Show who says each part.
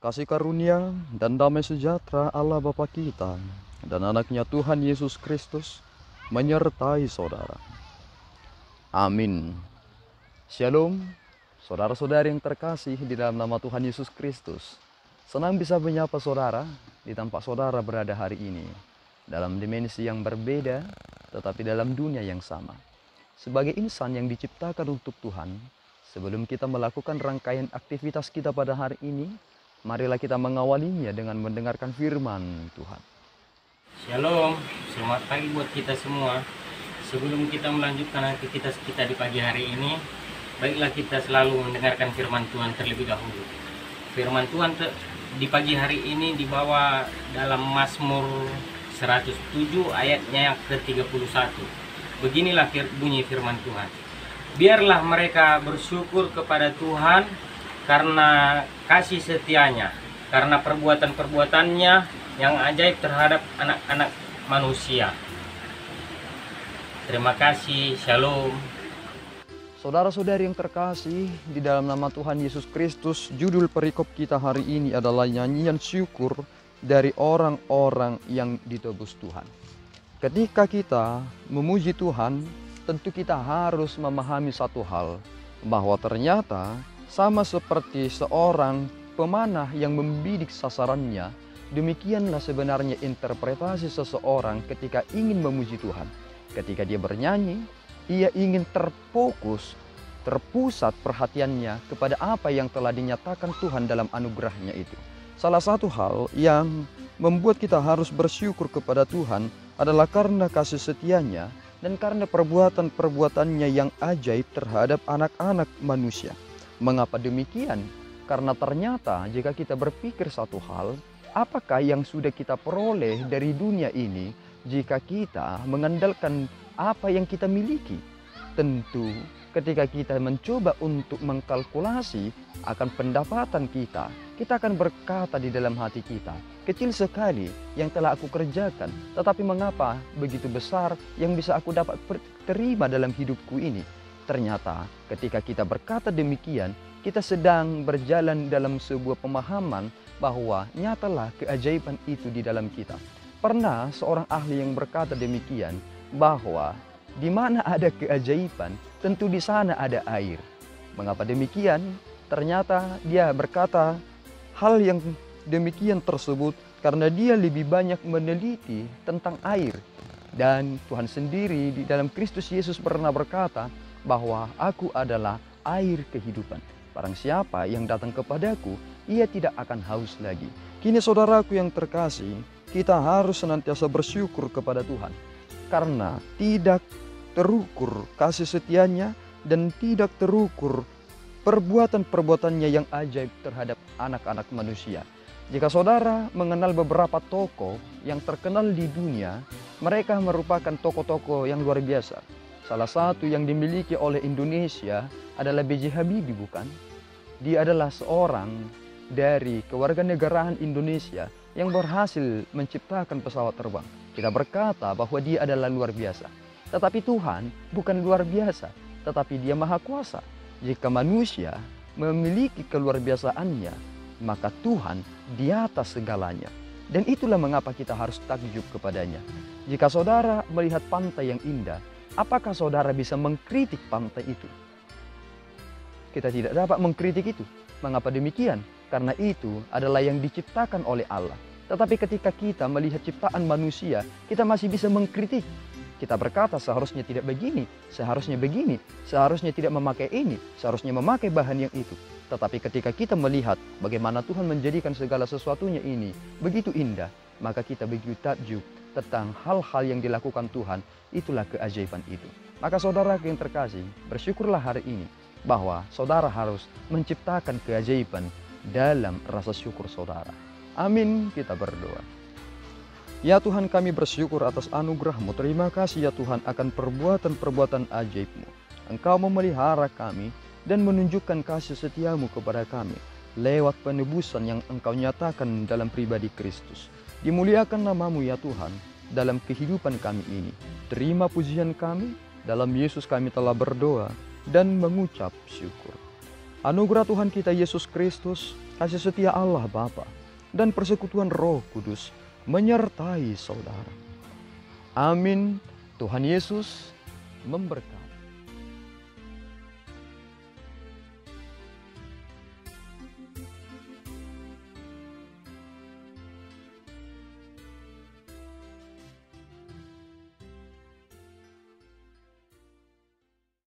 Speaker 1: Kasih karunia dan damai sejahtera Allah Bapa kita dan anaknya Tuhan Yesus Kristus menyertai saudara. Amin. Shalom, saudara-saudari yang terkasih di dalam nama Tuhan Yesus Kristus. Senang bisa menyapa saudara di tempat saudara berada hari ini. Dalam dimensi yang berbeda, tetapi dalam dunia yang sama. Sebagai insan yang diciptakan untuk Tuhan, sebelum kita melakukan rangkaian aktivitas kita pada hari ini, marilah kita mengawalinya dengan mendengarkan firman Tuhan.
Speaker 2: Shalom, selamat pagi buat kita semua. Sebelum kita melanjutkan aktivitas kita di pagi hari ini, baiklah kita selalu mendengarkan firman Tuhan terlebih dahulu. Firman Tuhan di pagi hari ini dibawa dalam Mazmur 107 ayatnya yang ke-31. Beginilah bunyi firman Tuhan. Biarlah mereka bersyukur kepada Tuhan karena kasih setianya, karena perbuatan-perbuatannya yang ajaib terhadap anak-anak manusia. Terima kasih, shalom.
Speaker 1: Saudara-saudari yang terkasih, di dalam nama Tuhan Yesus Kristus, judul perikop kita hari ini adalah nyanyian syukur dari orang-orang yang ditebus Tuhan. Ketika kita memuji Tuhan, tentu kita harus memahami satu hal, bahwa ternyata sama seperti seorang pemanah yang membidik sasarannya, demikianlah sebenarnya interpretasi seseorang ketika ingin memuji Tuhan. Ketika dia bernyanyi, ia ingin terfokus, terpusat perhatiannya kepada apa yang telah dinyatakan Tuhan dalam anugerahnya itu. Salah satu hal yang membuat kita harus bersyukur kepada Tuhan adalah karena kasih setianya dan karena perbuatan-perbuatannya yang ajaib terhadap anak-anak manusia. Mengapa demikian? Karena ternyata jika kita berpikir satu hal, apakah yang sudah kita peroleh dari dunia ini jika kita mengandalkan apa yang kita miliki? Tentu ketika kita mencoba untuk mengkalkulasi akan pendapatan kita akan berkata di dalam hati kita, kecil sekali yang telah aku kerjakan, tetapi mengapa begitu besar yang bisa aku dapat terima dalam hidupku ini? Ternyata ketika kita berkata demikian, kita sedang berjalan dalam sebuah pemahaman bahwa nyatalah keajaiban itu di dalam kita. Pernah seorang ahli yang berkata demikian, bahwa di mana ada keajaiban, tentu di sana ada air. Mengapa demikian? Ternyata dia berkata hal yang demikian tersebut karena dia lebih banyak meneliti tentang air. Dan Tuhan sendiri di dalam Kristus Yesus pernah berkata bahwa aku adalah air kehidupan. Barang siapa yang datang kepadaku, ia tidak akan haus lagi. Kini saudaraku yang terkasih, kita harus senantiasa bersyukur kepada Tuhan. Karena tidak terukur kasih setianya dan tidak terukur perbuatan-perbuatannya yang ajaib terhadap anak-anak manusia. Jika saudara mengenal beberapa tokoh yang terkenal di dunia, mereka merupakan tokoh-tokoh yang luar biasa. Salah satu yang dimiliki oleh Indonesia adalah B.J. Habibie, bukan? Dia adalah seorang dari kewarganegaraan Indonesia yang berhasil menciptakan pesawat terbang. Kita berkata bahwa dia adalah luar biasa. Tetapi Tuhan bukan luar biasa, tetapi Dia Maha Kuasa. Jika manusia memiliki keluar biasaannya, maka Tuhan di atas segalanya. Dan itulah mengapa kita harus takjub kepadanya. Jika saudara melihat pantai yang indah, apakah saudara bisa mengkritik pantai itu? Kita tidak dapat mengkritik itu. Mengapa demikian? Karena itu adalah yang diciptakan oleh Allah. Tetapi ketika kita melihat ciptaan manusia, kita masih bisa mengkritik. Kita berkata seharusnya tidak begini, seharusnya begini, seharusnya tidak memakai ini, seharusnya memakai bahan yang itu. Tetapi ketika kita melihat bagaimana Tuhan menjadikan segala sesuatunya ini begitu indah, maka kita begitu takjub tentang hal-hal yang dilakukan Tuhan, itulah keajaiban itu. Maka saudara yang terkasih, bersyukurlah hari ini bahwa saudara harus menciptakan keajaiban dalam rasa syukur saudara. Amin, kita berdoa. Ya Tuhan, kami bersyukur atas anugerah-Mu. Terima kasih ya Tuhan akan perbuatan-perbuatan ajaib-Mu. Engkau memelihara kami dan menunjukkan kasih setia-Mu kepada kami lewat penebusan yang Engkau nyatakan dalam pribadi Kristus. Dimuliakan nama-Mu ya Tuhan dalam kehidupan kami ini. Terima pujian kami, dalam Yesus kami telah berdoa dan mengucap syukur. Anugerah Tuhan kita Yesus Kristus, kasih setia Allah Bapa, dan persekutuan Roh Kudus menyertai saudara. Amin. Tuhan Yesus memberkati.